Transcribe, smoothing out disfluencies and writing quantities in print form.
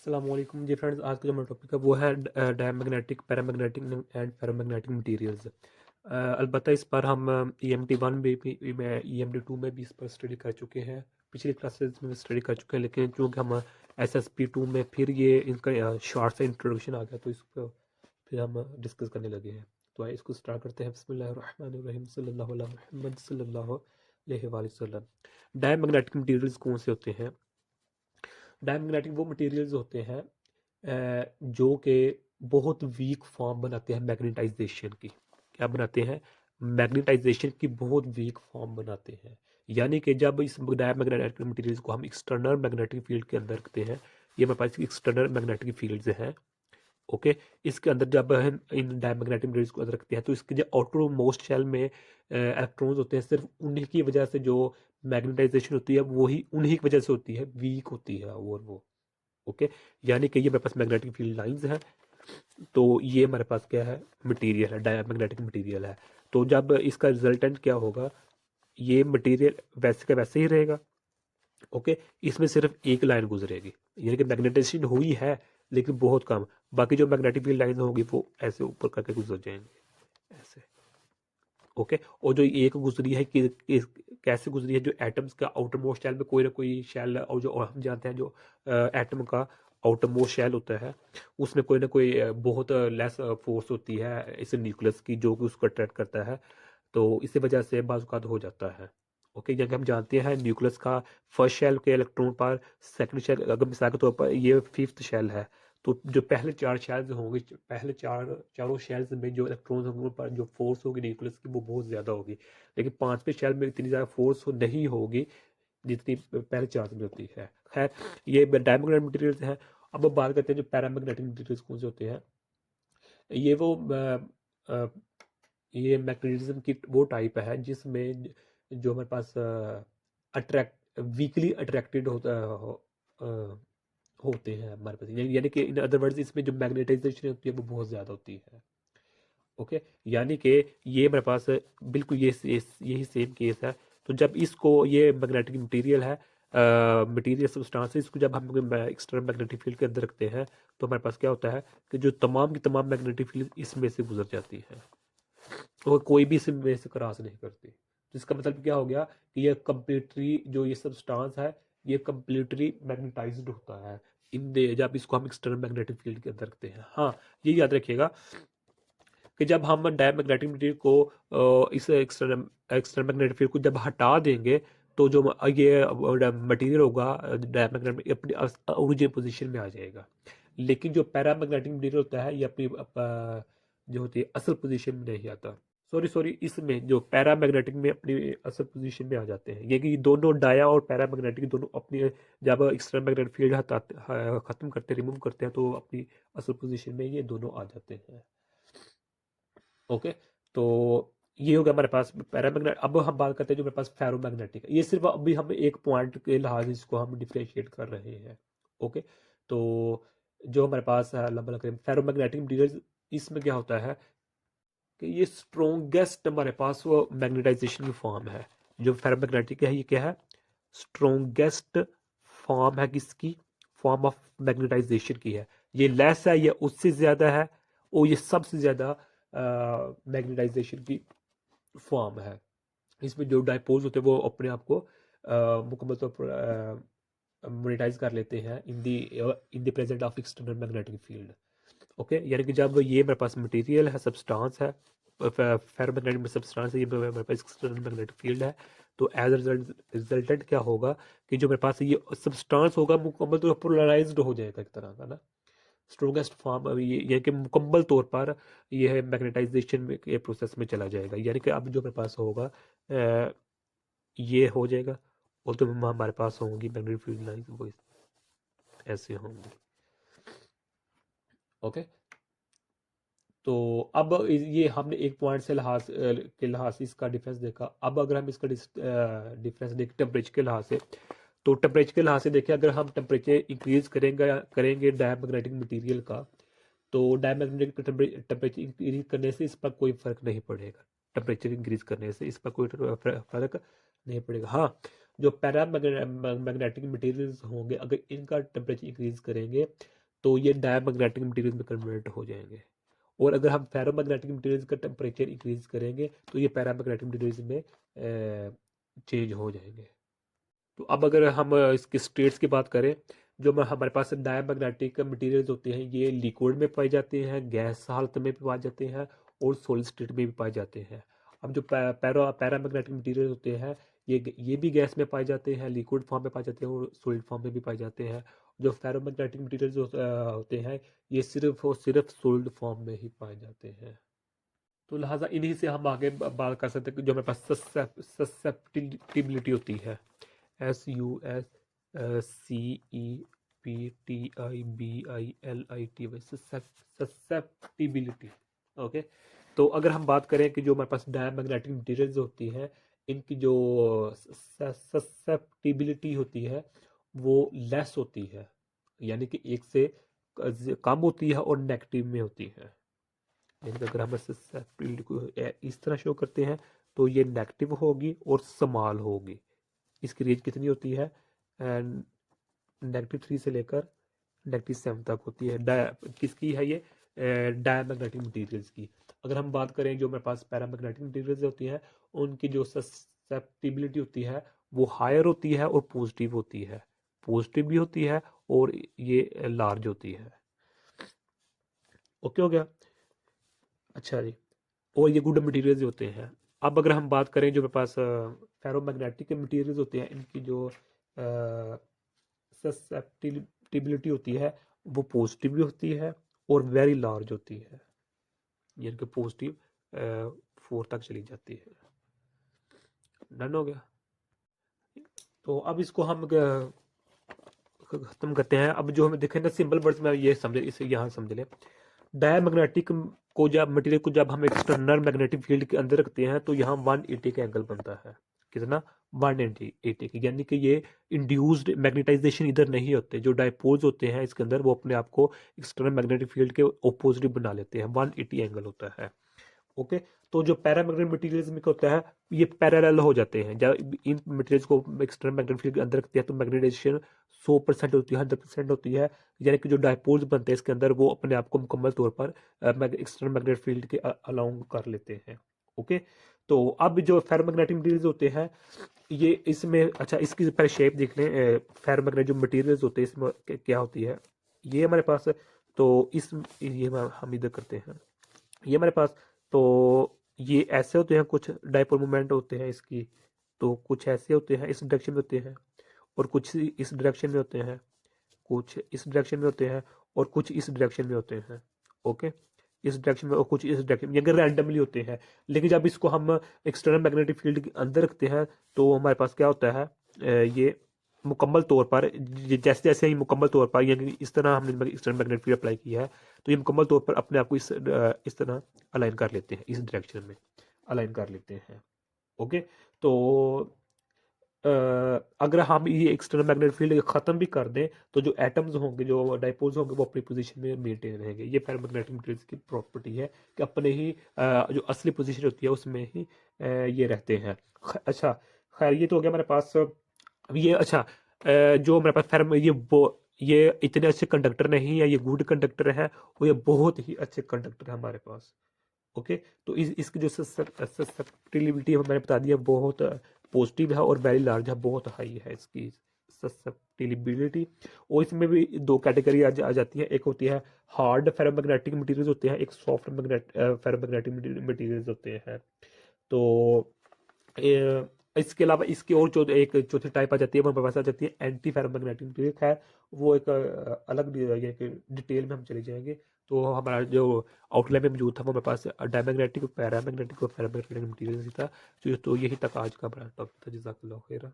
अस्सलामुअलैकुम जी फ्रेंड्स। आज का जो हमारा टॉपिक है वो है diamagnetic paramagnetic and paramagnetic materials. अलबत्ता इस पर हम EMT 1 में EMT 2 में भी इस पर स्टडी कर चुके हैं। पिछली क्लासेस में स्टडी कर चुके हैं, लेकिन चूँकि हम SSP 2 में फिर ये इनका शॉर्ट सा इंट्रोडक्शन आ गया, तो इसको फिर हम डिस्कस करने लगे हैं। तो आइए इसको स्टार्ट करते हैं। बिस्मिल्लाहिर्रहमानिर्रहीम सल्लल्लाहु अला मुहम्मद सल्लल्लाहु अलैहि वसल्लम। डायमैग्नेटिक मटेरियल्स कौन से होते हैं? डायमैग्नेटिक वो मटेरियल्स होते हैं जो कि बहुत वीक फॉर्म बनाते हैं मैग्नेटाइजेशन की। क्या बनाते हैं? मैग्नेटाइजेशन की बहुत वीक फॉर्म बनाते हैं। यानी कि जब इस डायमैग्नेटिक मटेरियल्स को हम एक्सटर्नल मैग्नेटिक फील्ड के अंदर रखते हैं, ये हमारे पास एक्सटर्नल मैग्नेटिक फील्ड्स हैं। ओके, इसके अंदर जब हम इन डायमैग्नेटिक मटेरियल्स को अंदर रखते हैं, तो इसके जो आउटर मोस्ट शेल में इलेक्ट्रॉन्स होते हैं, सिर्फ उन्हीं की वजह से जो मैग्नेटाइजेशन होती है वही उन्हीं की वजह से होती है, वीक होती है। और वो ओके, यानी कि ये मेरे पास मैग्नेटिक फील्ड लाइंस हैं। तो ये हमारे पास क्या है? मटेरियल है, डायमैग्नेटिक मटेरियल है। तो जब इसका रिजल्टेंट क्या होगा, ये मटेरियल वैसे का वैसे ही रहेगा। ओके, इसमें सिर्फ एक लाइन गुजरेगी, यानी कि मैग्नेटाइजेशन हुई है लेकिन बहुत कम। बाकी जो मैग्नेटिक फील्ड लाइन होगी वो ऐसे ऊपर करके गुजर जाएंगे, ऐसे। ओके, और जो एक गुजरी है कि कैसे गुजरी है, जो एटम्स का आउटर मोस्ट शेल में कोई ना कोई शेल, और जो हम जानते हैं जो एटम का आउटर मोस्ट शेल होता है उसमें कोई ना कोई बहुत लेस फोर्स होती है इस न्यूक्लियस की, जो कि उसको अट्रैक्ट करता है। तो इसी वजह से बाज़ हो जाता है। ओके, जैसे हम जानते हैं न्यूक्लियस का फर्स्ट शेल के इलेक्ट्रॉन पर, सेकंड शेल अगर मिसाल के तौर पर ये फिफ्थ शेल है, तो जो पहले चार शेल्स होंगे, पहले चारों शेल्स में जो इलेक्ट्रॉन्स होंगे उन पर जो फोर्स होगी न्यूक्लियस की वो बहुत ज़्यादा होगी। लेकिन पांचवें शेल में इतनी ज़्यादा फोर्स नहीं होगी जितनी पहले चार में होती है। खैर, ये डायमैग्नेटिक मटेरियल्स हैं। अब हम बात करते हैं जो पैरामैग्नेटिक मटेरियल्स कौन से होते हैं। ये वो ये मैग्नेटिज्म की वो टाइप है जिसमें जो हमारे पास अट्रैक्ट वीकली अट्रैक्टेड होते हैं हमारे पास, यानी कि इन अदर वर्ड्स इसमें जो मैग्नेटाइजेशन होती है वो बहुत ज़्यादा होती है। ओके, यानी कि ये मेरे पास बिल्कुल यही सेम केस है। तो जब इसको, ये मैग्नेटिक मटेरियल है, मटेरियल सब्सटेंस, इसको जब हम एक्सटर्नल मैग्नेटिक फील्ड के अंदर रखते हैं, तो हमारे पास क्या होता है कि जो तमाम की तमाम मैग्नेटिक फील्ड इसमें से गुजर जाती है और कोई भी इसमें से क्रॉस नहीं करती। तो इसका मतलब क्या हो गया कि ये कम्प्लीटली जो ये सब्सटेंस है ये कम्प्लीटली मैग्नेटाइज्ड होता है इन दे जब इसको हम एक्सटर्नल मैग्नेटिक फील्ड के अंदर रखते हैं। हाँ, ये याद रखिएगा कि जब हम डायमैग्नेटिक मटेरियल को इस एक्सटर्नल एक्सटर्नल मैग्नेटिक फील्ड को जब हटा देंगे, तो जो ये मटेरियल होगा डायमैग्नेटिक अपनी ओरिजिनल पोजीशन में आ जाएगा। लेकिन जो पैरामैग्नेटिक मटेरियल होता है ये अपनी जो होती है असल पोजीशन में नहीं आता। सॉरी, इसमें जो पैरामैग्नेटिक में अपनी असल पोजीशन में आ जाते हैं। ये कि दोनों डाया और पैरामैग्नेटिक दोनों अपनी जब एक्सटर्नल मैग्नेटिक फील्ड हटाते खत्म करते रिमूव करते हैं, तो अपनी असल पोजीशन में ये दोनों आ जाते हैं। ओके, तो ये हो गया हमारे पास पैरामैग्नेट। अब हम बात करते हैं जो मेरे पास फेरोमैग्नेटिक है। ये सिर्फ अभी हम एक पॉइंट के लिहाज से इसको हम डिफ्रेंशिएट कर रहे हैं। ओके, तो जो हमारे पास है अल्लाह करीम फेरोमैग्नेटिक मटीरियल, इसमें क्या होता है कि ये स्ट्रोंगेस्ट हमारे पास वो मैग्नेटाइजेशन की फॉर्म है। जो फेरोमैग्नेटिक है ये क्या है? स्ट्रोंगेस्ट फॉर्म है किसकी? फॉर्म ऑफ मैग्नेटाइजेशन की है। ये लेस है, ये उससे ज़्यादा है, और ये सबसे ज़्यादा मैग्नेटाइजेशन की फॉर्म है। इसमें जो डायपोल्स होते हैं वो अपने आप को मुकम्मल तौर पर मोनेटाइज कर लेते हैं in the present of external magnetic field. Okay, यानी कि जब ये मेरे पास मटेरियल है, सब्सटेंस है, फेरोमैग्नेटिक में सब्सटेंस है, ये मेरे पास एक्सटर्नल मैग्नेटिक फील्ड है, तो एज रिजल्टेंट क्या होगा कि जो मेरे पास ये सब्सटेंस होगा मुकम्मल तौर पर पोलराइज्ड हो जाएगा एक तरह का ना। स्ट्रोंगेस्ट फॉर्म ये कि मुकम्मल तौर पर यह मैग्नेटाइजेशन के प्रोसेस में चला जाएगा। यानी कि अब जो मेरे पास होगा ये हो जाएगा, और तो हमारे पास होंगी मैग्नेटिक फील्ड लाइंस वो ऐसे होंगी। ओके, तो अब ये हमने एक पॉइंट से लिहाज से इसका डिफरेंस देखा। अब अगर हम इसका डिफरेंस देखें टेम्परेचर के लिहाज से, तो टेम्परेचर के लिहाज से देखें, अगर हम टेम्परेचर इंक्रीज करेंगे डायमैग्नेटिक मटेरियल का, तो डायमैग्नेटिक टेम्परेचर इंक्रीज करने से इस पर कोई फर्क नहीं पड़ेगा। टेम्परेचर इंक्रीज करने से इस पर कोई फर्क नहीं पड़ेगा। हाँ, जो पैरामैग्नेटिक मटेरियल्स होंगे अगर इनका टेम्परेचर इंक्रीज करेंगे तो ये डायमैग्नेटिक मटेरियल में कन्वर्ट हो जाएंगे, और अगर हम फेरोमैग्नेटिक मटेरियल्स का टेम्परेचर इंक्रीज करेंगे तो ये पैरामैग्नेटिक मटेरियल्स में चेंज हो जाएंगे। तो अब अगर हम इसके स्टेट्स की बात करें, जो हमारे पास डायमैग्नेटिक मटेरियल्स होते हैं ये लिक्विड में पाए जाते हैं, गैस हालत में भी पाए जाते हैं और सॉलिड स्टेट में भी पाए जाते हैं। अब जो पैरामैग्नेटिक मटेरियल होते हैं ये भी गैस में पाए जाते हैं, लिक्विड फॉर्म में पाए जाते हैं और सॉलिड फॉर्म में भी पाए जाते हैं। जो फेरोमैग्नेटिक मटेरियल्स होते हैं ये सिर्फ और सिर्फ सॉलिड फॉर्म में ही पाए जाते हैं। तो लिहाजा इन्हीं से हम आगे बात कर सकते हैं कि जो हमारे पास ससेप्टिबिलिटी होती है, SUSCEPTIBILITY, ससेप्टिबिलिटी। ओके, तो अगर हम बात करें कि जो हमारे पास डायमैग्नेटिक मटेरियल्स होती हैं इनकी जो ससेप्टिबिलिटी होती है वो लेस होती है, यानी कि एक से कम होती है और नेगेटिव में होती है। यानी कि अगर हम ससेप्टिबिलिटी को इस तरह शो करते हैं तो ये नेगेटिव होगी और स्मॉल होगी। इसकी रेंज कितनी होती है, -3 से लेकर -7 तक होती है। किसकी है ये, डायमैग्नेटिक मटेरियल्स की। अगर हम बात करें जो मेरे पास पैरामैग्नेटिक मटेरियल्स होती हैं उनकी जो ससेप्टिबिलिटी होती है वो हायर होती है और पॉजिटिव होती है, पॉजिटिव भी होती है और ये लार्ज होती है। ओके हो गया। अच्छा जी, और ये गुड मटेरियल्स होते हैं। अब अगर हम बात करें जो मेरे पास फेरोमैग्नेटिक मटेरियल्स होते हैं इनकी जो ससेप्टिबिलिटी होती है वो पॉजिटिव भी होती है और वेरी लार्ज होती है, यानी कि पॉजिटिव 4 तक चली जाती है। डन हो गया। तो अब इसको हम खत्म करते हैं। अब जो हमें देखें ना सिंपल वर्ड्स में ये समझे, इसे यहाँ समझ लें। डायमैग्नेटिक को जब मटेरियल को जब हम एक्सटर्नल मैग्नेटिक फील्ड के अंदर रखते हैं तो यहाँ 180 का एंगल बनता है। कितना, 180 की, यानी कि ये इंड्यूस्ड मैग्नेटाइजेशन इधर नहीं होते। जो डायपोल्स होते हैं इसके अंदर वो अपने आप को एक्सटर्नल मैग्नेटिक फील्ड के ऑपोजिट बना लेते हैं, 180 एंगल होता है। ओके, तो जो पैरामैग्नेटिक मटेरियल्स में क्या होता है ये पैरेलल हो जाते हैं। जब इन मटेरियल्स को एक्सटर्नल मैग्नेटिक फील्ड के अंदर रखते हैं तो मैग्नेटाइजेशन 100% होती है, 100% होती है, यानी कि जो डायपोल्स बनते हैं इसके अंदर वो अपने आप को मुकम्मल तौर पर एक्सटर्नल मैग्नेटिक फील्ड के अलाउंग कर लेते हैं। ओके, तो अब जो फेरोमैग्नेटिक मटेरियल्स होते हैं ये इसमें, अच्छा इसकी पहले शेप देख लें। फेरोमैग्नेटिक जो मटेरियल्स होते हैं इसमें क्या होती है, ये हमारे पास, तो इस ये हम इधर करते हैं, ये हमारे पास, तो ये ऐसे होते हैं, कुछ डायपोल मोमेंट होते हैं इसकी, तो कुछ ऐसे होते हैं इस डायरेक्शन में होते हैं और कुछ इस डायरेक्शन में होते हैं, कुछ इस डायरेक्शन में होते हैं और कुछ इस डायरेक्शन में होते हैं। ओके, इस डायरेक्शन में और कुछ इस डायरेक्शन में, अगर रैंडमली होते हैं। लेकिन जब इसको हम एक्सटर्नल मैग्नेटिक फील्ड के अंदर रखते हैं तो हमारे पास क्या होता है, ये मुकम्मल तौर पर जैसे जैसे ही मुकम्मल तौर पर, यानी इस तरह हमने एक्सटर्नल मैग्नेटिक फील्ड अप्लाई किया है तो ये मुकम्मल तौर पर अपने आप को इस तरह अलाइन कर लेते हैं, इस डायरेक्शन में अलाइन कर लेते हैं। ओके, तो अगर हम ये एक्सटर्नल मैग्नेटिक फील्ड ख़त्म भी कर दें तो जो एटम्स होंगे, जो डायपोल्स होंगे, वो अपनी पोजीशन में मेंटेन रहेंगे। ये फेरोमैग्नेटिक मटेरियल्स की प्रॉपर्टी है कि अपने ही जो असली पोजीशन होती है उसमें ही ये रहते हैं। अच्छा, खैर ये तो हो गया हमारे पास। अब ये अच्छा, जो हमारे पास फेरम ये इतने अच्छे कंडक्टर नहीं है, ये गुड कंडक्टर है और ये बहुत ही अच्छे कंडक्टर है हमारे पास। ओके, तो इसकी जो ससेप्टिबिलिटी मैंने बता दिया बहुत पॉजिटिव है और वेरी लार्ज है, बहुत हाई है इसकी ससेप्टिबिलिटी। और इसमें भी दो कैटेगरी आ जाती है, एक होती है हार्ड फेरोमैग्नेटिक मटेरियल्स होते हैं, एक सॉफ्ट फेरोमैग्नेटिक मटेरियल्स होते हैं। तो इसके अलावा इसकी और एक चौथी टाइप आ जाती है, वो हमारे पास आ जाती है एंटी फेरोमैग्नेटिक मटेरियल। खैर वो एक अलग डिटेल में हम चले जाएंगे। तो हमारा जो आउटलाइन में मौजूद था वो हमारे पास डायमैग्नेटिक, पैरामैग्नेटिक और फेरोमैग्नेटिक मटेरियल था। तो यही तक आज का बड़ा टॉपिक था। जज़ाकल्लाह खैर।